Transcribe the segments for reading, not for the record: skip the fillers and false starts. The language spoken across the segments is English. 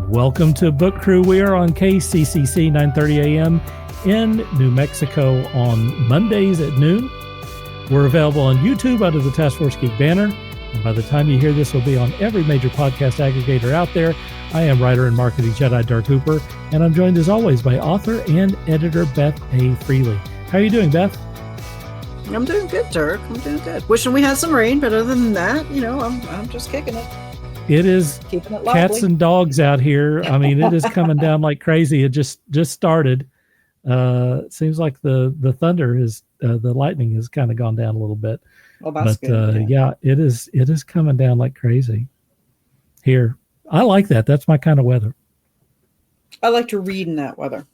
Welcome to Book Crew. We are on KCCC 9:30 a.m. in New Mexico on Mondays at noon. We're available on YouTube under the Task Force Geek banner. And by the time you hear this, we'll be on every major podcast aggregator out there. I am writer and marketing Jedi Dirk Hooper, and I'm joined as always by author and editor Beth A. Freely. How are you doing, Beth? I'm doing good, Dirk. I'm doing good. Wishing we had some rain, but other than that, I'm just kicking it. It is Keeping it cats and dogs out here. I mean, it is coming down like crazy. It just started. It seems like the thunder is the lightning has kind of gone down a little bit. Oh, that's but good. yeah, it is coming down like crazy here. I like that. That's my kind of weather. I like to read in that weather.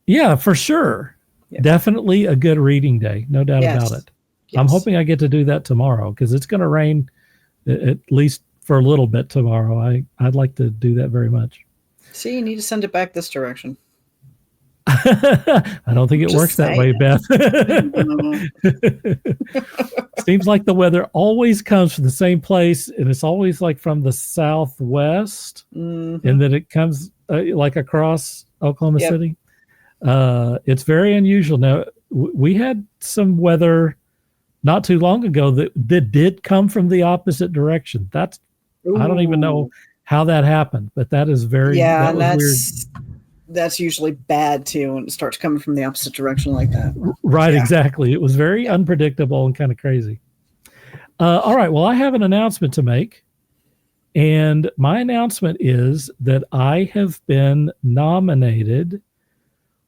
Yeah, for sure. Yes. Definitely a good reading day. No doubt about it. Yes. I'm hoping I get to do that tomorrow because it's going to rain at least for a little bit tomorrow. I'd like to do that very much. See, you need to send it back this direction. I don't think it works that way, Beth. Seems like the weather always comes from the same place, and it's always like from the southwest, and then it comes like across Oklahoma City. It's very unusual. Now, we had some weather not too long ago that did come from the opposite direction. I don't even know how that happened, but that is very weird. That's usually bad too when it starts coming from the opposite direction like that. Right, exactly. It was very unpredictable and kind of crazy. All right, well, I have an announcement to make. And my announcement is that I have been nominated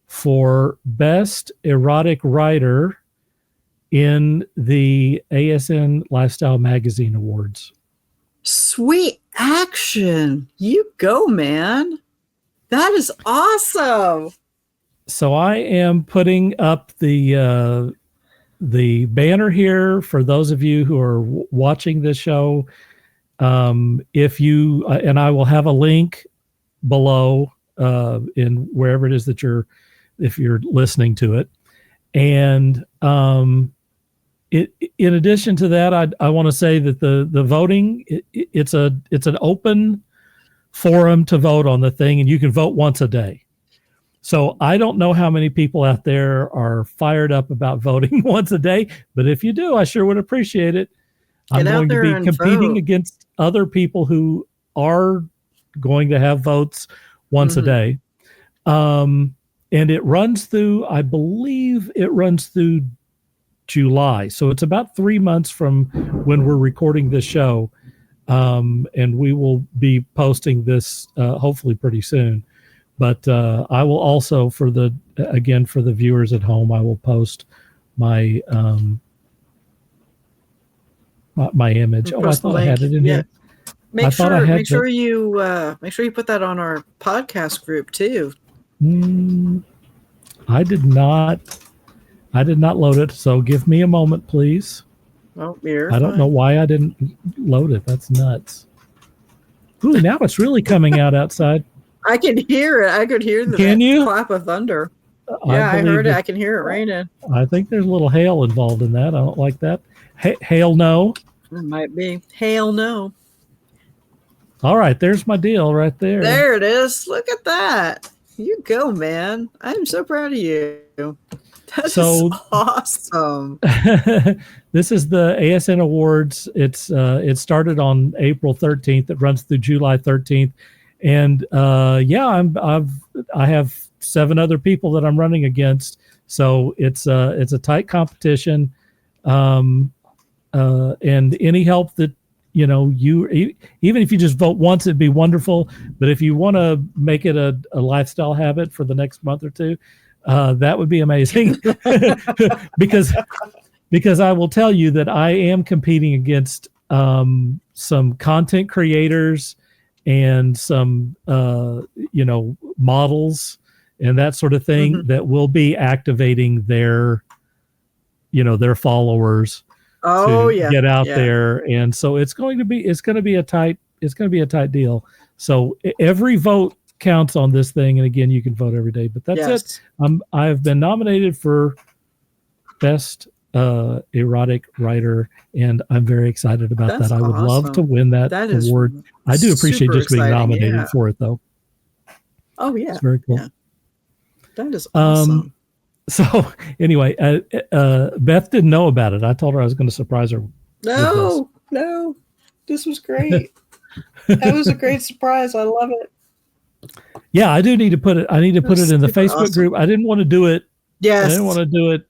for Best Erotic Writer in the ASN Lifestyle Magazine Awards. Sweet action. You go, man. That is awesome. So I am putting up the banner here for those of you who are watching this show. If you and I will have a link below in wherever it is that if you're listening to it. And in addition to that, I want to say that the voting it's an open forum to vote on the thing, and you can vote once a day. So I don't know how many people out there are fired up about voting once a day, but if you do, I sure would appreciate it. I'm going to be competing against other people who are going to have votes once a day. And it runs through, I believe it runs through July. So it's about 3 months from when we're recording this show. And we will be posting this hopefully pretty soon. But I will also, for the viewers at home, I will post my my image. I thought I had it in here. Make sure you put that on our podcast group too. I did not load it. So give me a moment, please. Oh, I don't know why I didn't load it. That's nuts. Ooh, now it's really coming out outside. I can hear it. I could hear the clap of thunder. Yeah, I heard it. I can hear it raining. I think there's a little hail involved in that. I don't like that. Hail no. It might be. Hail no. All right, there's my deal right there. There it is. Look at that. You go, man. I'm so proud of you. That's awesome. This is the ASN Awards. It started on April 13th. It runs through July 13th, and I have 7 other people that I'm running against. So it's a tight competition, and any help that you even if you just vote once, it'd be wonderful. But if you want to make it a lifestyle habit for the next month or two. That would be amazing because I will tell you that I am competing against some content creators and some models and that sort of thing that will be activating their followers to get out there, and so it's going to be a tight deal. So every vote counts on this thing, and again, you can vote every day. But that's it. I've been nominated for Best Erotic Writer, and I'm very excited about that. I would love to win that award. I do appreciate just being nominated for it, though. Oh yeah. It's very cool. Yeah. That is awesome. So anyway, Beth didn't know about it. I told her I was going to surprise her. No, this was great. That was a great surprise. I love it. Yeah, I do need to put it. I need to put it in the Facebook group. I didn't want to do it. Yes. I didn't want to do it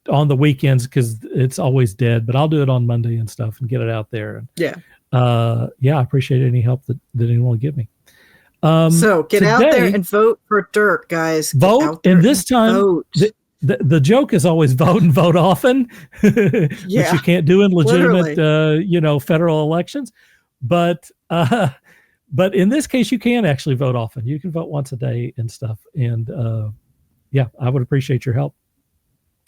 on the weekends because it's always dead, but I'll do it on Monday and stuff and get it out there. Yeah. Yeah, I appreciate any help that anyone will give me. So get out there and vote for Dirk, guys. Vote, and this time the joke is always vote and vote often, which you can't do in legitimate, federal elections. But in this case, you can actually vote often. You can vote once a day and stuff. And yeah, I would appreciate your help.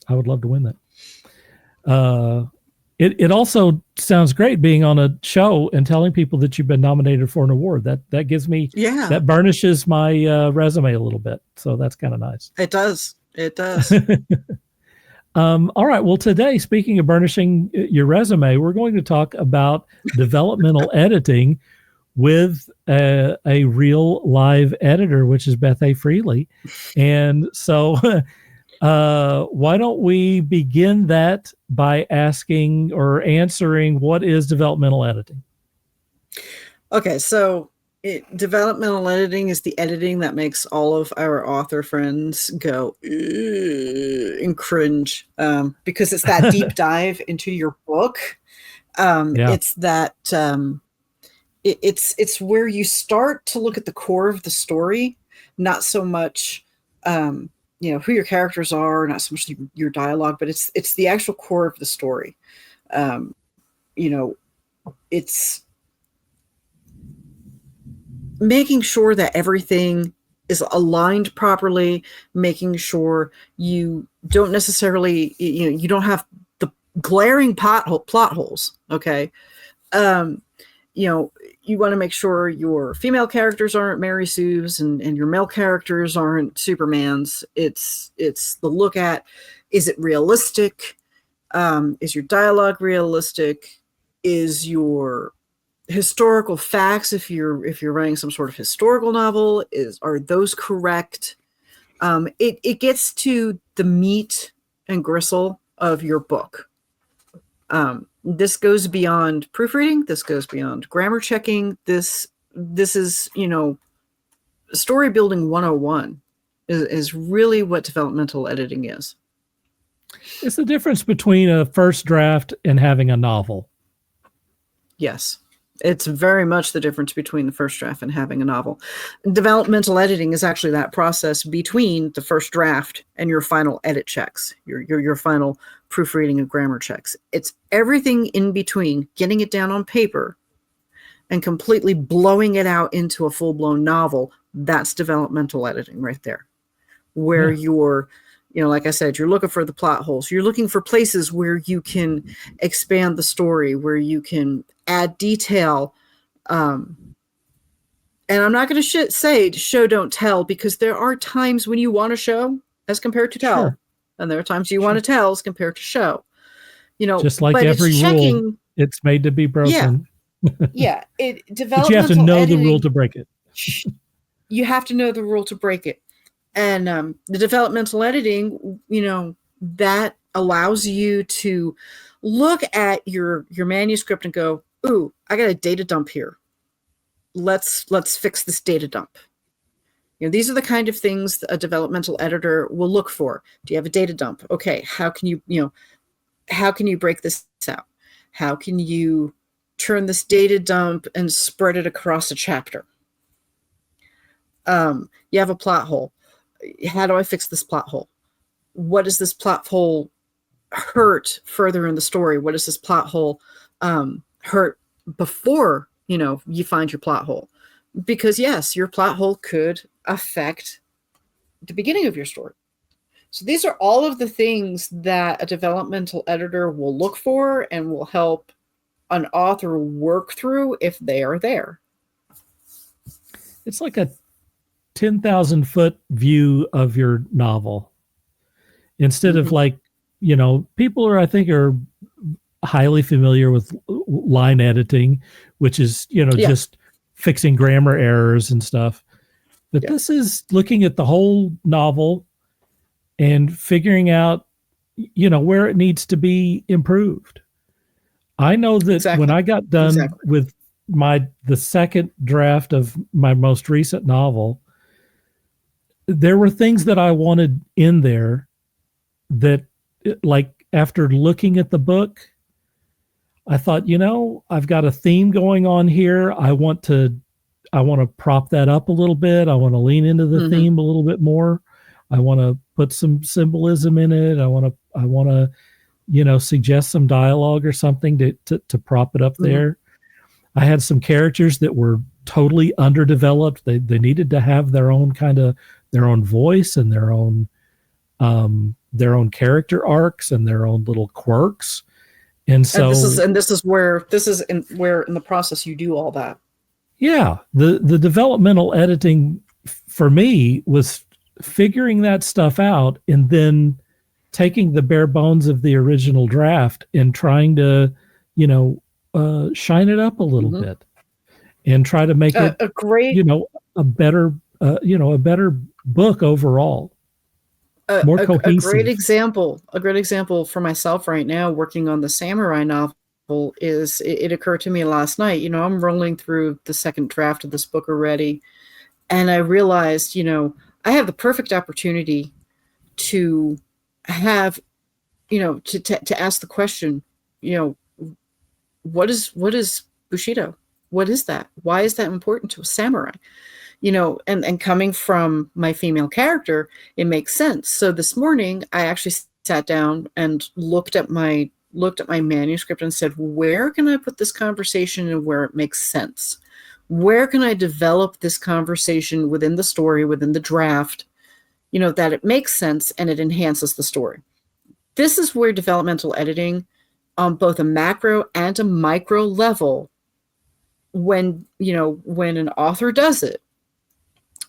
I would love to win that. It also sounds great being on a show and telling people that you've been nominated for an award. That gives me, that burnishes my resume a little bit. So that's kind of nice. It does. It does. All right. Well, today, speaking of burnishing your resume, we're going to talk about developmental editing with a real live editor, which is Beth A. Freely. And so why don't we begin that by asking or answering what is developmental editing? Okay, so developmental editing is the editing that makes all of our author friends go and cringe because it's that deep dive into your book. It's that it's where you start to look at the core of the story, not so much who your characters are, not so much your dialogue, but it's the actual core of the story. It's making sure that everything is aligned properly, making sure you don't necessarily, you don't have the glaring plot holes. Okay. You want to make sure your female characters aren't Mary Sue's and your male characters aren't Superman's. It's the look at, is it realistic? Is your dialogue realistic? Is your historical facts, if you're writing some sort of historical novel, are those correct? It gets to the meat and gristle of your book. This goes beyond proofreading. This goes beyond grammar checking. This is, story building 101 is really what developmental editing is. It's the difference between a first draft and having a novel. Yes. It's very much the difference between the first draft and having a novel. Developmental editing is actually that process between the first draft and your final edit checks, your final proofreading and grammar checks. It's everything in between, getting it down on paper and completely blowing it out into a full-blown novel. That's developmental editing right there, where you're, like I said, you're looking for the plot holes. You're looking for places where you can expand the story, where you can add detail. And I'm not going to say show, don't tell, because there are times when you want to show as compared to tell. Sure. And there are times you want to tell as compared to show. Just like every rule, it's made to be broken. Yeah. But you have to know editing, the rule to break it. You have to know the rule to break it. And the developmental editing, that allows you to look at your manuscript and go, ooh, I got a data dump here. Let's fix this data dump. These are the kind of things a developmental editor will look for. Do you have a data dump? Okay, how can you break this out? How can you turn this data dump and spread it across a chapter? You have a plot hole. How do I fix this plot hole? What does this plot hole hurt further in the story? What does this plot hole hurt before, you find your plot hole? Because yes, your plot hole could affect the beginning of your story. So these are all of the things that a developmental editor will look for and will help an author work through if they are there. It's like a 10,000 foot view of your novel. Instead of people I think are highly familiar with line editing, which is, just fixing grammar errors and stuff. But Yeah. this is looking at the whole novel and figuring out, where it needs to be improved. I know that when Exactly. I got done Exactly. with the second draft of my most recent novel, there were things that I wanted in there that, like, after looking at the book, I thought, I've got a theme going on here. I want to prop that up a little bit. I want to lean into the Hmm. theme a little bit more. I want to put some symbolism in it. I want to suggest some dialogue or something to prop it up Hmm. there. I had some characters that were totally underdeveloped. They needed to have their own voice and their own character arcs and their own little quirks. And And so, this is where in the process you do all that. yeah, the developmental editing for me was figuring that stuff out and then taking the bare bones of the original draft and trying to, shine it up a little Hmm. bit and try to make it, A great a better, a better book overall, more cohesive. a great example for myself right now working on the samurai novel is it occurred to me last night. I'm rolling through the second draft of this book already, and I realized, I have the perfect opportunity to have, to ask the question, you know what is bushido? What is that? Why is that important to a samurai? And coming from my female character, it makes sense. So this morning I actually sat down and looked at my manuscript and said, where can I put this conversation and where it makes sense? Where can I develop this conversation within the story, within the draft, that it makes sense and it enhances the story? This is where developmental editing on both a macro and a micro level, when an author does it,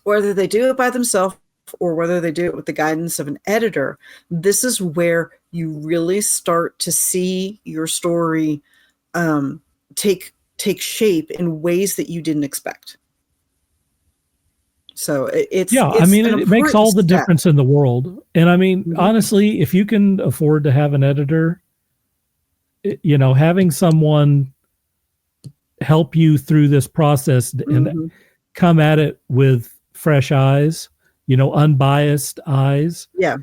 whether they do it by themselves or whether they do it with the guidance of an editor, this is where you really start to see your story take shape in ways that you didn't expect. So Yeah, I it's mean, an it makes important all the step. difference in the world. And I mean, Mhm. honestly, if you can afford to have an editor, having someone help you through this process and Mhm. come at it with fresh eyes, unbiased eyes, Yeah.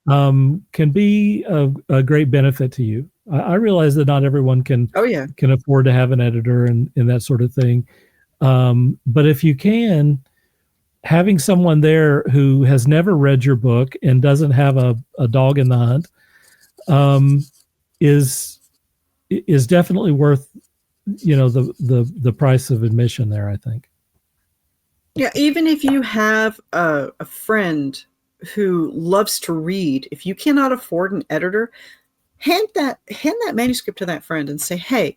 can be a great benefit to you. I realize that not everyone Oh yeah. can afford to have an editor and that sort of thing. But if you can, having someone there who has never read your book and doesn't have a dog in the hunt, um, is definitely worth the price of admission there, I think. Yeah, even if you have a friend who loves to read, if you cannot afford an editor, hand that manuscript to that friend and say, "Hey,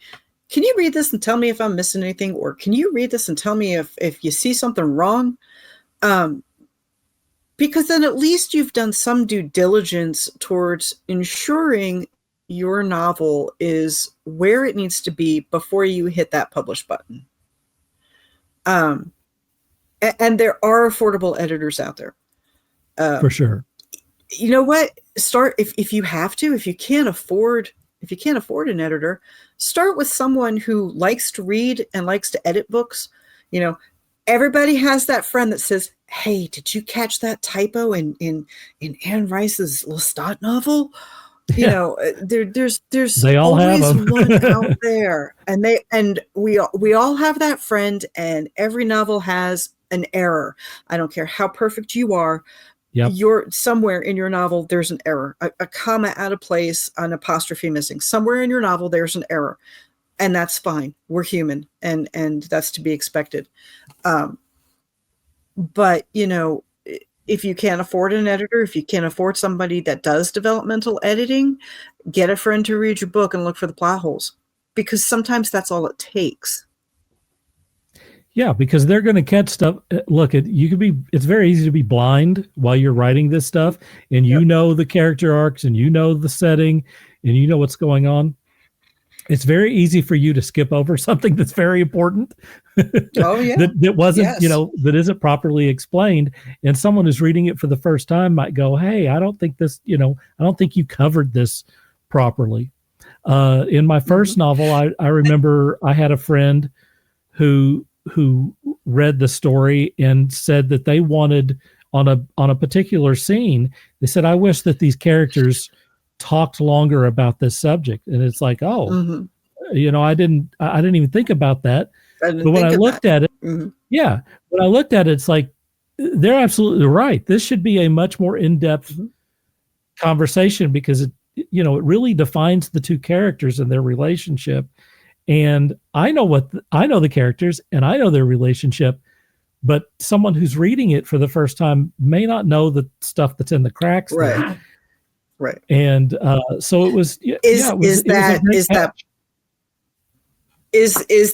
can you read this and tell me if I'm missing anything, or can you read this and tell me if you see something wrong?" Um, because then at least you've done some due diligence towards ensuring your novel is where it needs to be before you hit that publish button. Um, and there are affordable editors out there. For Um, sure. you know what? Start if you have to, if you can't afford an editor, start with someone who likes to read and likes to edit books. You know, everybody has that friend that says, "Hey, did you catch that typo in Anne Rice's Lestat novel?" Yeah, There's they all have always them. one out there, and we all have that friend, and every novel has an error. I don't care how perfect you are, Yep. you're somewhere in your novel there's an error, a comma out of place, an apostrophe missing. Somewhere in your novel there's an error, and that's fine. We're human, and that's to be expected. um, but if you can't afford an editor, if you can't afford somebody that does developmental editing, get a friend to read your book and look for the plot holes, because sometimes that's all it takes. Yeah, because they're going to catch stuff. Look, it's very easy to be blind while you're writing this stuff, and Yep. the character arcs, and the setting, and what's going on. it's very easy for you to skip over something that's very important. Oh yeah. that wasn't, Yes. that isn't properly explained. And someone who's reading it for the first time might go, hey, I don't think this, I don't think you covered this properly. In my first novel, I remember I had a friend who read the story and said that they wanted on a particular scene, they said, I wish that these characters talked longer about this subject. And it's like, oh, I didn't even think about that. But when I looked at it, when I looked at it, it's like, they're absolutely right. This should be a much more in-depth conversation, because it really defines the two characters and their relationship. And I know the characters and I know their relationship, but someone who's reading it for the first time may not know the stuff that's in the cracks. Right. There. Right. And so it was. Is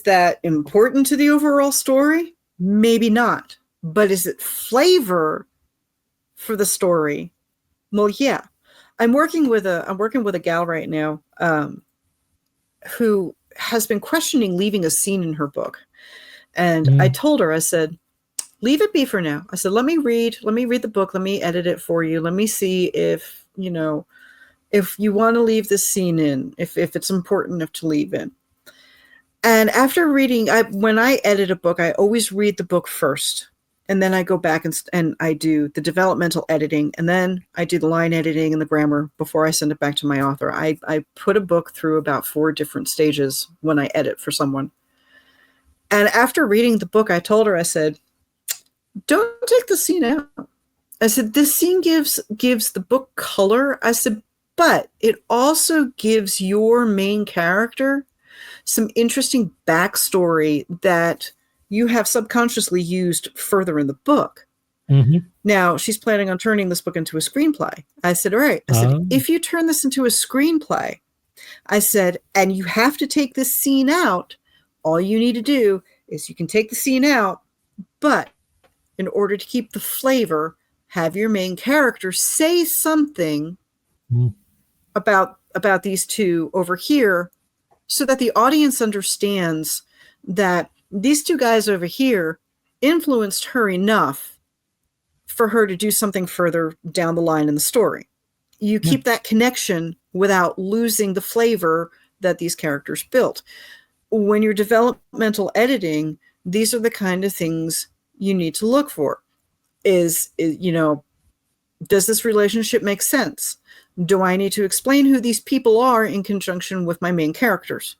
that important to the overall story? Maybe not. But is it flavor for the story? Well, yeah. I'm working with a gal right now who has been questioning leaving a scene in her book. And I told her, I said, leave it be for now. I said, let me read the book. Let me edit it for you. Let me see if you want to leave this scene in, if it's important enough to leave in. And after reading, when I edit a book, I always read the book first. And then I go back and I do the developmental editing. And then I do the line editing and the grammar before I send it back to my author. I put a book through about 4 different stages when I edit for someone. And after reading the book, I told her, I said, don't take the scene out. I said, this scene gives the book color. I said, but it also gives your main character some interesting backstory that you have subconsciously used further in the book. Now, she's planning on turning this book into a screenplay. I said, all right. I said, if you turn this into a screenplay, I said, and you have to take this scene out, all you need to do is you can take the scene out, but in order to keep the flavor, have your main character say something about these two over here, so that the audience understands that these two guys over here influenced her enough for her to do something further down the line in the story. You keep that connection without losing the flavor that these characters built. When you're developmental editing, these are the kind of things you need to look for. Is does this relationship make sense? Do I need to explain who these people are in conjunction with my main characters?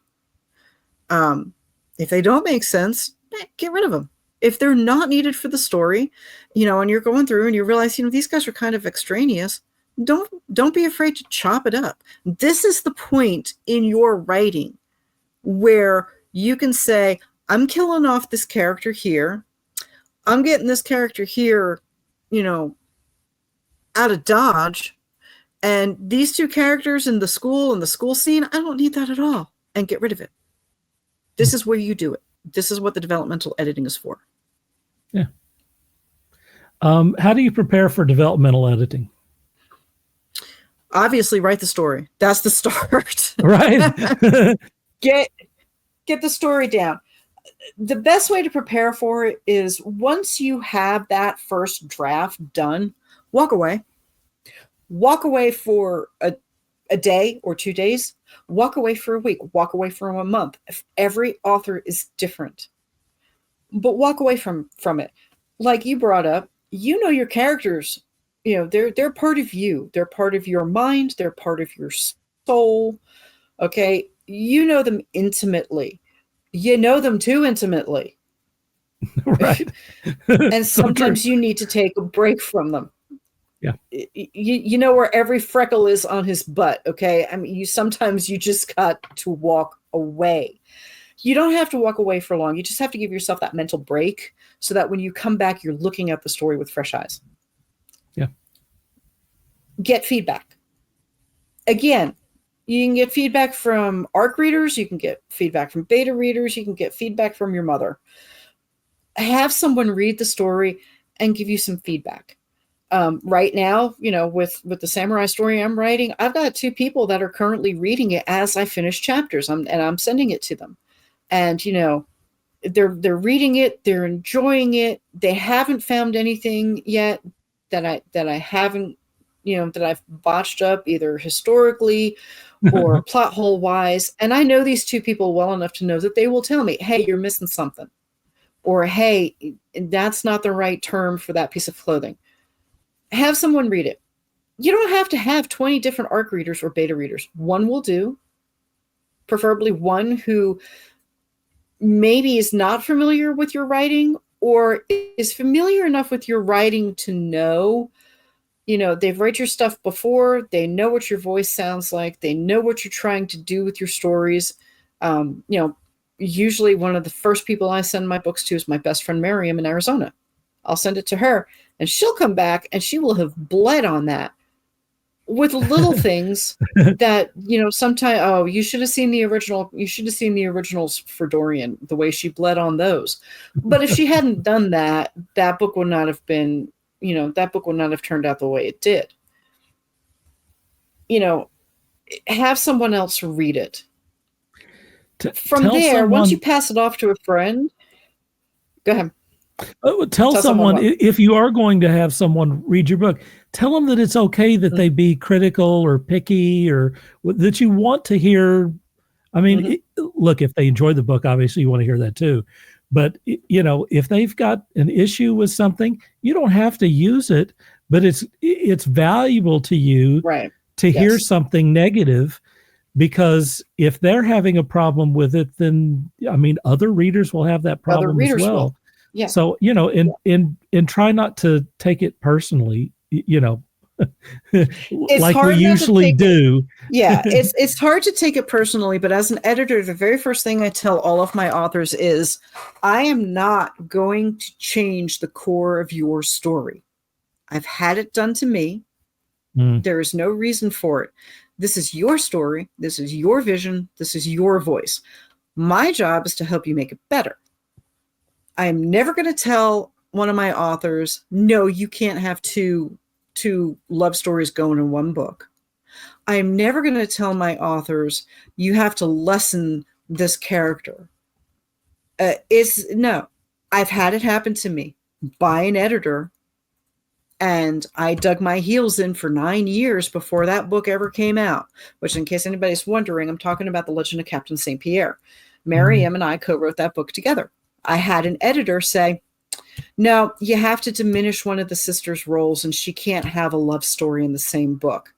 If they don't make sense, get rid of them. If they're not needed for the story, and you're going through and you realize, these guys are kind of extraneous, don't be afraid to chop it up. This is the point in your writing where you can say, I'm killing off this character here. I'm getting this character here, out of Dodge. And these two characters in the school scene, I don't need that at all. And get rid of it. This is where you do it. This is what the developmental editing is for. Yeah. How do you prepare for developmental editing? Obviously, write the story. That's the start. Right. Get the story down. The best way to prepare for it is once you have that first draft done, walk away. Walk away for a day or 2 days. Walk away for a week. Walk away for a month. Every author is different. But walk away from it. Like you brought up, your characters, they're part of you. They're part of your mind. They're part of your soul. Okay? You know them intimately. You know them too intimately. Right. And sometimes you need to take a break from them. Yeah. You know where every freckle is on his butt, okay? I mean, sometimes you just got to walk away. You don't have to walk away for long. You just have to give yourself that mental break so that when you come back, you're looking at the story with fresh eyes. Yeah. Get feedback. Again, you can get feedback from ARC readers. You can get feedback from beta readers. You can get feedback from your mother. Have someone read the story and give you some feedback. Right now, with the samurai story I'm writing, I've got 2 people that are currently reading it as I finish chapters. I'm sending it to them, and they're reading it, they're enjoying it. They haven't found anything yet that I haven't, that I've botched up either historically or plot hole wise. And I know these 2 people well enough to know that they will tell me, hey, you're missing something, or hey, that's not the right term for that piece of clothing. Have someone read it. You don't have to have 20 different ARC readers or beta readers. One will do, preferably one who maybe is not familiar with your writing or is familiar enough with your writing to know, they've read your stuff before. They know what your voice sounds like. They know what you're trying to do with your stories. Usually one of the first people I send my books to is my best friend, Miriam, in Arizona. I'll send it to her and she'll come back and she will have bled on that with little things that, sometimes, oh, you should have seen the original. You should have seen the originals for Dorian, the way she bled on those. But if she hadn't done that, that book would not have been, that book would not have turned out the way it did. Have someone else read it. From there, once you pass it off to a friend, go ahead. Tell someone if you are going to have someone read your book, tell them that it's okay that they be critical or picky, or that you want to hear. I mean, look, if they enjoy the book, obviously you want to hear that too. But, if they've got an issue with something, you don't have to use it, but it's valuable to you to hear something negative, because if they're having a problem with it, then, other readers will have that problem as well. Yeah. So, and try not to take it personally, like we usually do. Yeah, it's hard to take it personally, but as an editor, the very first thing I tell all of my authors is, I am not going to change the core of your story. I've had it done to me. There is no reason for it. This is your story. This is your vision. This is your voice. My job is to help you make it better. I am never going to tell one of my authors, no, you can't have two love stories going in one book. I am never going to tell my authors, you have to lessen this character. No, I've had it happen to me by an editor, and I dug my heels in for 9 years before that book ever came out, which, in case anybody's wondering, I'm talking about The Legend of Captain St. Pierre. Miriam and I co-wrote that book together. I had an editor say, no, you have to diminish one of the sisters' roles, and she can't have a love story in the same book.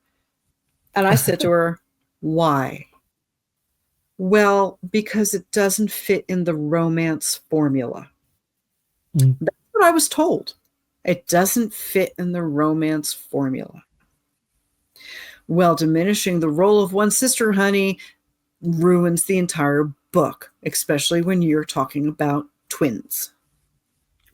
And I said to her, why? Well, because it doesn't fit in the romance formula. That's what I was told. It doesn't fit in the romance formula. Well, diminishing the role of one sister, honey, ruins the entire book, especially when you're talking about twins.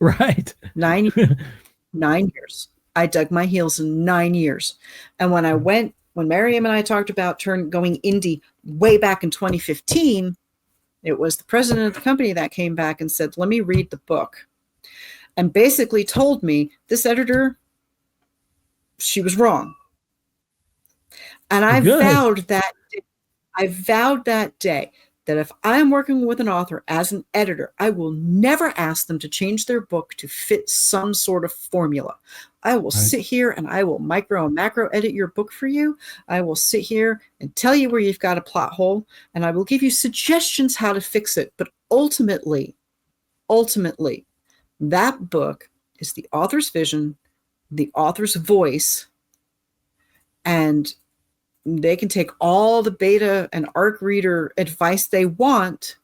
Right. 9 years. I dug my heels in 9 years. And when Miriam and I talked about going indie way back in 2015, it was the president of the company that came back and said, let me read the book. And basically told me, this editor, she was wrong. And I vowed that day that if I'm working with an author as an editor, I will never ask them to change their book to fit some sort of formula. I will sit here and I will micro and macro edit your book for you. I will sit here and tell you where you've got a plot hole, and I will give you suggestions how to fix it. But ultimately, that book is the author's vision, the author's voice, and they can take all the beta and ARC reader advice they want,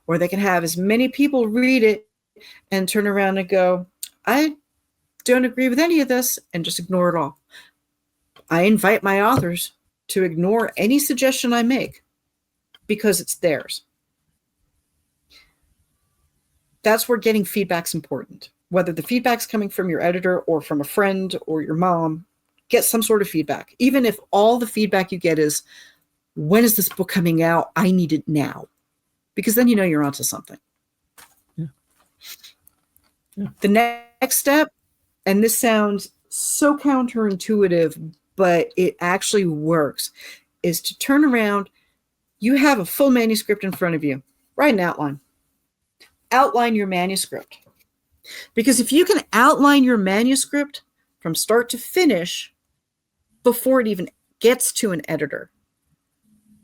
or they can have as many people read it and turn around and go, I don't agree with any of this, and just ignore it all. I invite my authors to ignore any suggestion I make because it's theirs. That's where getting feedback's important. Whether the feedback's coming from your editor or from a friend or your mom, get some sort of feedback. Even if all the feedback you get is, when is this book coming out? I need it now. Because then you know you're onto something. Yeah. The next step, and this sounds so counterintuitive, but it actually works, is to turn around. You have a full manuscript in front of you. Write an outline. Outline your manuscript. Because if you can outline your manuscript from start to finish before it even gets to an editor,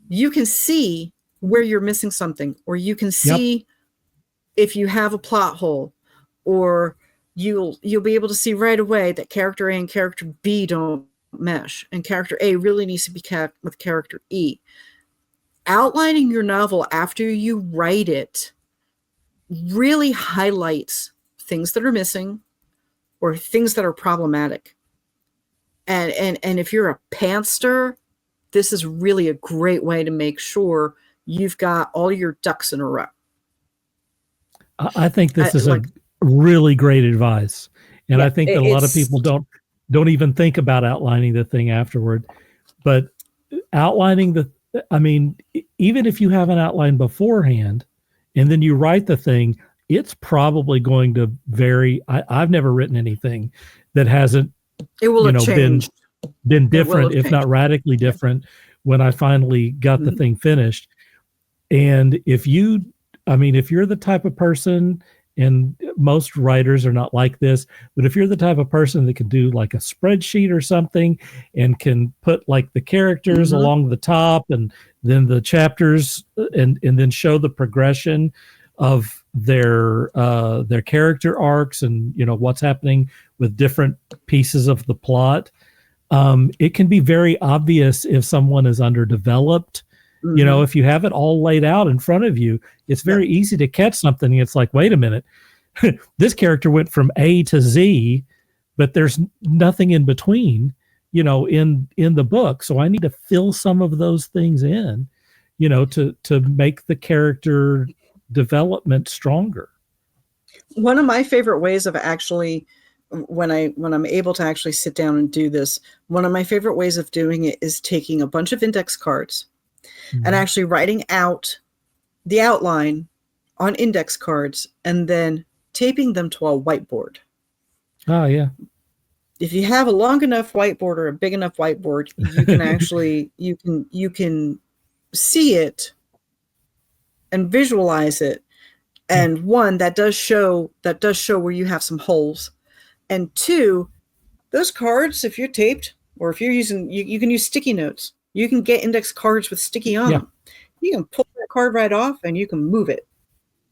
you can see where you're missing something, or you can see if you have a plot hole, or you'll be able to see right away that character A and character B don't mesh, and character A really needs to be with character E. Outlining your novel after you write it really highlights things that are missing or things that are problematic. And if you're a pantster, this is really a great way to make sure you've got all your ducks in a row. I think this is a really great advice. And I think that a lot of people don't even think about outlining the thing afterward. But outlining even if you have an outline beforehand and then you write the thing, it's probably going to vary. I've never written anything that hasn't been different, if not radically different, when I finally got the thing finished. And if you're the type of person, and most writers are not like this, but if you're the type of person that can do like a spreadsheet or something and can put like the characters along the top and then the chapters and then show the progression of their character arcs and what's happening with different pieces of the plot, it can be very obvious if someone is underdeveloped. If you have it all laid out in front of you, it's very easy to catch something. It's like, wait a minute, this character went from A to Z, but there's nothing in between, in the book. So I need to fill some of those things in, to make the character development stronger. One of my favorite ways of actually, when I'm able to actually sit down and do this, one of my favorite ways of doing it is taking a bunch of index cards and actually writing out the outline on index cards and then taping them to a whiteboard. Oh, yeah. If you have a long enough whiteboard or a big enough whiteboard, you can actually, you can see it and visualize it. And one, that does show where you have some holes. And two, those cards, if you're taped or if you're using, you can use sticky notes. You can get index cards with sticky on them. You can pull that card right off and you can move it.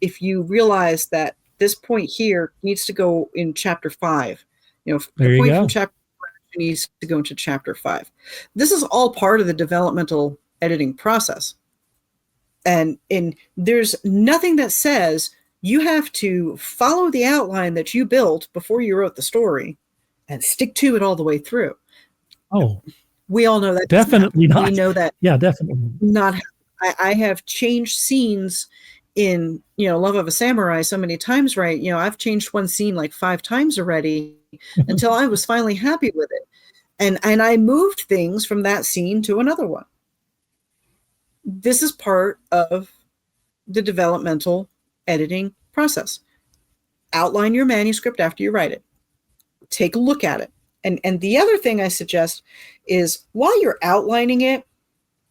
If you realize that this point here needs to go in chapter 5, the point from chapter 5 needs to go into chapter 5. This is all part of the developmental editing process. And there's nothing that says you have to follow the outline that you built before you wrote the story and stick to it all the way through. Oh, we all know that. Definitely not. We know that. Yeah, definitely not. I have changed scenes in, Love of a Samurai so many times, right? I've changed one scene like 5 times already until I was finally happy with it. And I moved things from that scene to another one. This is part of the developmental editing process. Outline your manuscript after you write it. Take a look at it. And the other thing I suggest is while you're outlining it,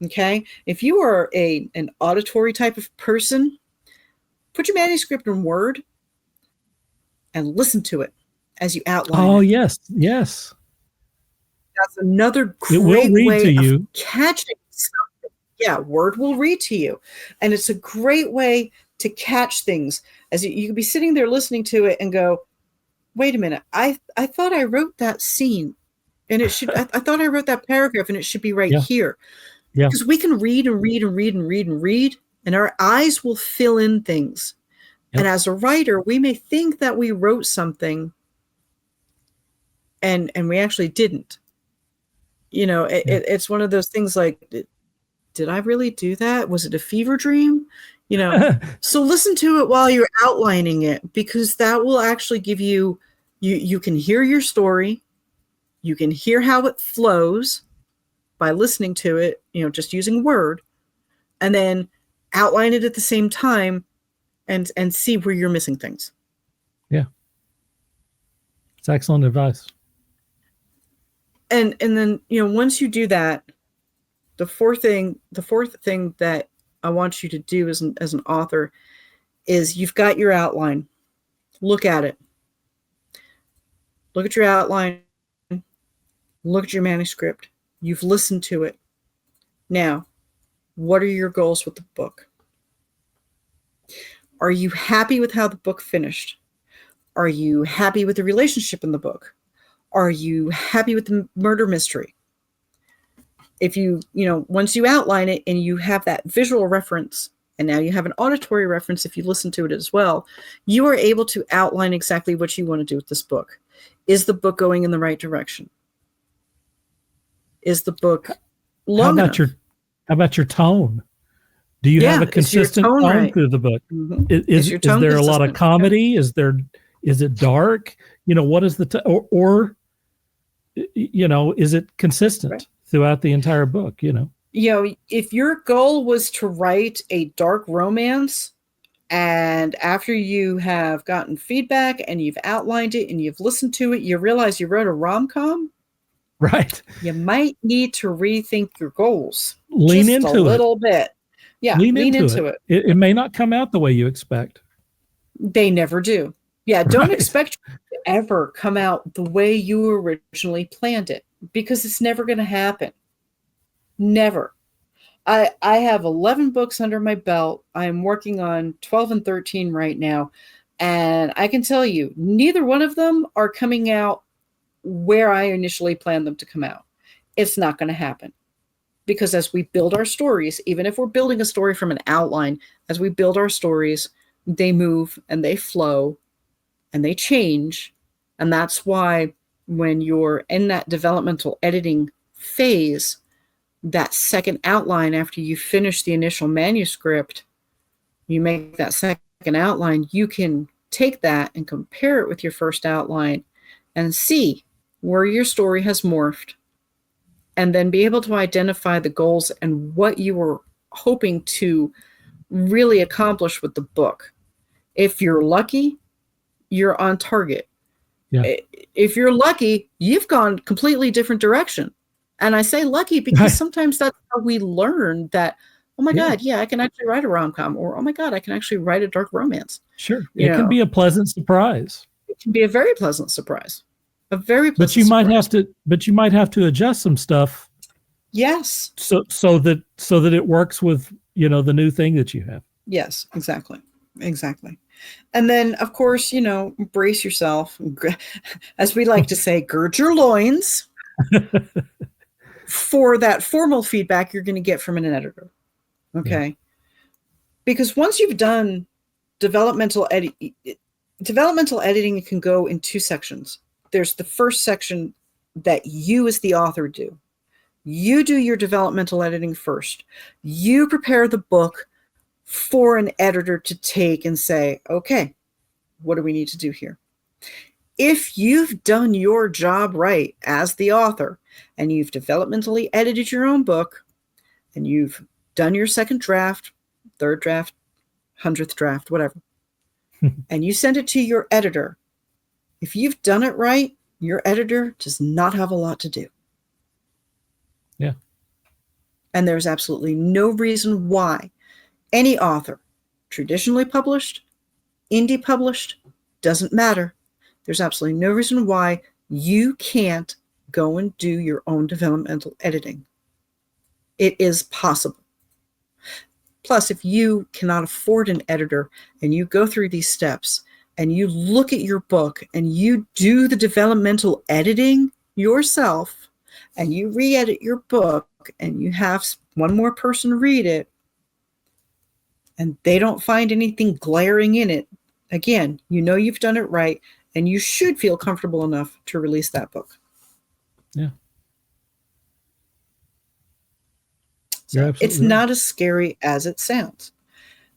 okay, if you are an auditory type of person, put your manuscript in Word and listen to it as you outline it. Oh, yes. That's another great way of catching something. Yeah, Word will read to you. And it's a great way to catch things. As you could be sitting there listening to it and go, wait a minute, I thought I wrote that scene and it should, I thought I wrote that paragraph and it should be right here. Yeah. Because we can read and read and read and read and read, and our eyes will fill in things. Yep. And as a writer, we may think that we wrote something and we actually didn't. It's one of those things like, did I really do that? Was it a fever dream? So listen to it while you're outlining it, because that will actually give you can hear your story. You can hear how it flows by listening to it, just using Word, and then outline it at the same time and see where you're missing things. Yeah. It's excellent advice. And then, once you do that, the fourth thing that I want you to do as an author is you've got your outline. Look at it. Look at your outline. Look at your manuscript. You've listened to it. Now, what are your goals with the book? Are you happy with how the book finished? Are you happy with the relationship in the book? Are you happy with the murder mystery? If once you outline it and you have that visual reference, and now you have an auditory reference if you listen to it as well, you are able to outline exactly what you want to do with this book. Is the book going in the right direction? Is the book long enough? How about your tone? Do you have a consistent tone right? Through the book? Mm-hmm. Is there consistent? A lot of comedy? Is it dark? What is the or is it consistent right. throughout the entire book? If your goal was to write a dark romance, and after you have gotten feedback and you've outlined it and you've listened to it, you realize you wrote a rom-com, right? You might need to rethink your goals. Lean into it a little bit. Yeah, lean into it. It may not come out the way you expect. They never do. Yeah, don't expect it to ever come out the way you originally planned it, because it's never going to happen. Never. I have 11 books under my belt. I'm working on 12 and 13 right now. And I can tell you, neither one of them are coming out where I initially planned them to come out. It's not going to happen. Because as we build our stories, even if we're building a story from an outline, as we build our stories, they move and they flow and they change. And that's why when you're in that developmental editing phase, that second outline after you finish the initial manuscript, you make that second outline, you can take that and compare it with your first outline and see where your story has morphed, and then be able to identify the goals and what you were hoping to really accomplish with the book. If you're lucky, you're on target. Yeah. If you're lucky, you've gone completely different direction. And I say lucky because sometimes that's how we learn that, oh my God, I can actually write a rom-com, or oh my God, I can actually write a dark romance. Sure. It can be a pleasant surprise. It can be a very pleasant surprise. A very pleasant But you might have to adjust some stuff. Yes. So that it works with, the new thing that you have. Yes, exactly. Exactly. And then, of course, brace yourself. As we like to say, gird your loins. For that formal feedback you're going to get from an editor. Okay. Yeah. Because once you've done developmental editing, it can go in two sections. There's the first section that you as the author do. You do your developmental editing first. You prepare the book for an editor to take and say, okay, what do we need to do here? If you've done your job right as the author, and you've developmentally edited your own book, and you've done your second draft, third draft, 100th draft, whatever, and you send it to your editor, if you've done it right, your editor does not have a lot to do. Yeah. And there's absolutely no reason why any author, traditionally published, indie published, doesn't matter. There's absolutely no reason why you can't go and do your own developmental editing. It is possible. Plus, if you cannot afford an editor and you go through these steps and you look at your book and you do the developmental editing yourself and you re-edit your book and you have one more person read it and they don't find anything glaring in it, again, you've done it right. And you should feel comfortable enough to release that book. Yeah. So it's not as scary as it sounds.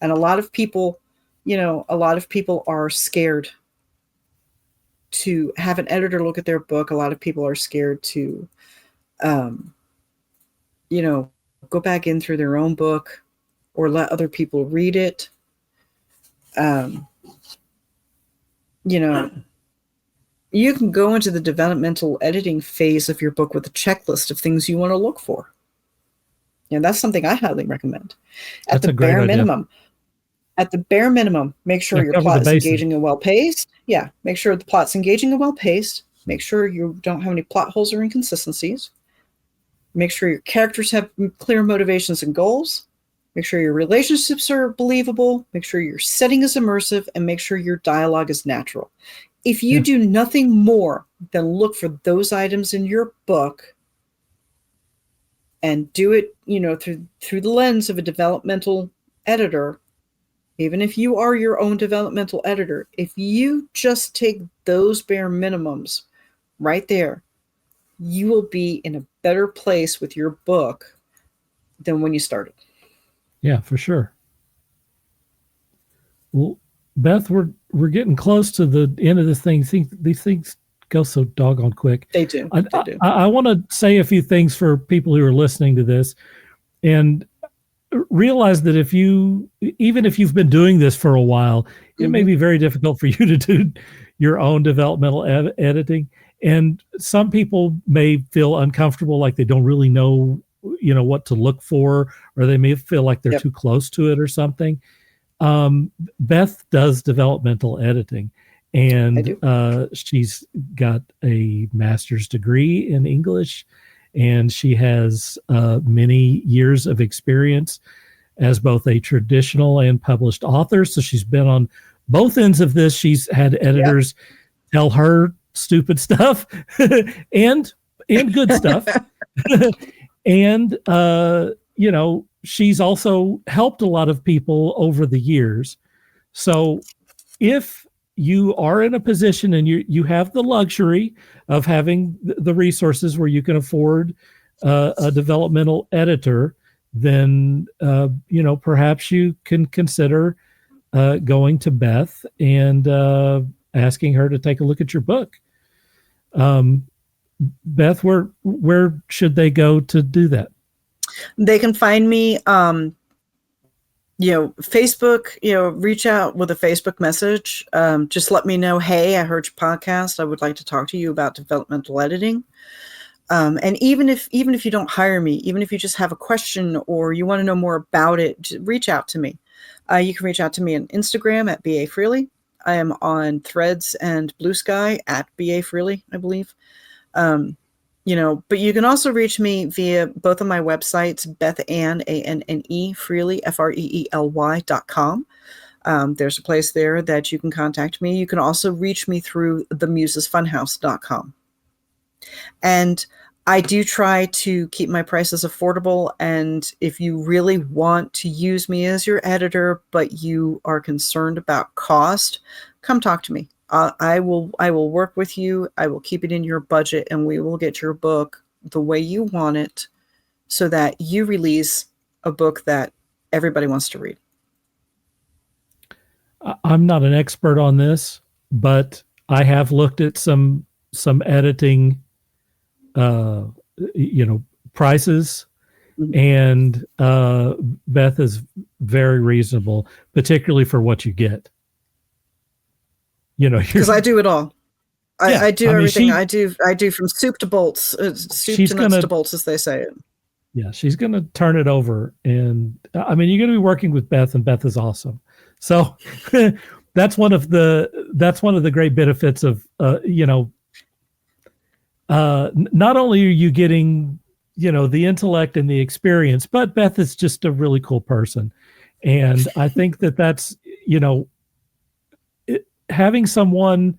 And a lot of people are scared to have an editor look at their book. A lot of people are scared to, go back in through their own book or let other people read it. You can go into the developmental editing phase of your book with a checklist of things you want to look for. That's something I highly recommend. That's a great idea. At the bare minimum, make sure your plot is engaging and well-paced. Yeah, make sure the plot's engaging and well-paced. Make sure you don't have any plot holes or inconsistencies. Make sure your characters have clear motivations and goals. Make sure your relationships are believable. Make sure your setting is immersive, and make sure your dialogue is natural. If you do nothing more than look for those items in your book and do it, through the lens of a developmental editor, even if you are your own developmental editor, if you just take those bare minimums right there, you will be in a better place with your book than when you started. Yeah, for sure. Well, Beth, we're getting close to the end of this thing. These things go so doggone quick. They do. I want to say a few things for people who are listening to this, and realize that even if you've been doing this for a while, it may be very difficult for you to do your own developmental editing. And some people may feel uncomfortable, like they don't really know, what to look for, or they may feel like they're too close to it or something. Beth does developmental editing, and she's got a master's degree in English, and she has many years of experience as both a traditional and published author. So she's been on both ends of this. She's had editors tell her stupid stuff and good stuff. And, she's also helped a lot of people over the years. So if you are in a position and you have the luxury of having the resources where you can afford a developmental editor, then, perhaps you can consider going to Beth and asking her to take a look at your book. Beth, where should they go to do that? They can find me, Facebook, reach out with a Facebook message. Just let me know, hey, I heard your podcast. I would like to talk to you about developmental editing. And even if you don't hire me, even if you just have a question or you want to know more about it, just reach out to me. You can reach out to me on Instagram at BA Freely. I am on Threads and Blue Sky at BA Freely, I believe. But you can also reach me via both of my websites, Beth Anne, ANNE, Freely, FREELY.com. There's a place there that you can contact me. You can also reach me through themusesfunhouse.com. And I do try to keep my prices affordable. And if you really want to use me as your editor, but you are concerned about cost, come talk to me. I will work with you. I will keep it in your budget, and we will get your book the way you want it so that you release a book that everybody wants to read. I'm not an expert on this, but I have looked at some editing, prices, and Beth is very reasonable, particularly for what you get. Because I do it all. I do everything. I do from soup to bolts, soup to nuts to bolts, as they say it. Yeah, she's going to turn it over, and you're going to be working with Beth, and Beth is awesome. So that's one of the great benefits of not only are you getting the intellect and the experience, but Beth is just a really cool person, and I think that's having someone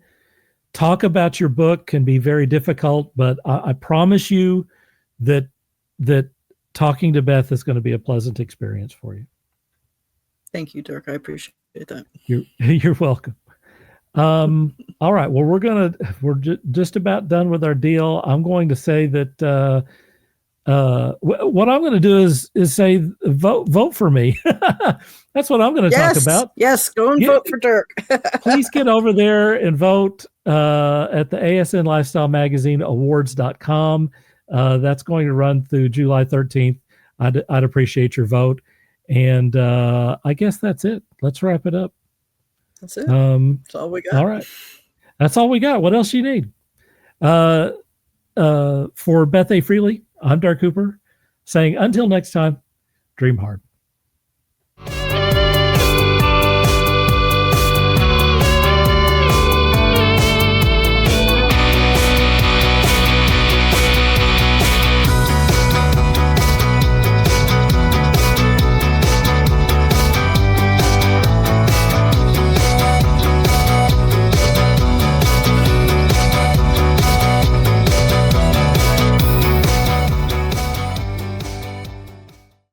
talk about your book can be very difficult, but I promise you that talking to Beth is going to be a pleasant experience for you. Thank you, Dirk. I appreciate that. You're welcome. All right. Well, we're just about done with our deal. I'm going to say that what I'm going to do is say vote for me. That's what I'm going to talk about. Yes, go and vote for Dirk. Please get over there and vote at the ASN Lifestyle Magazine Awards.com. That's going to run through July 13th. I'd appreciate your vote. And I guess that's it. Let's wrap it up. That's it. That's all we got. All right. That's all we got. What else do you need? For Beth A. Freely, I'm Dirk Cooper saying until next time, dream hard.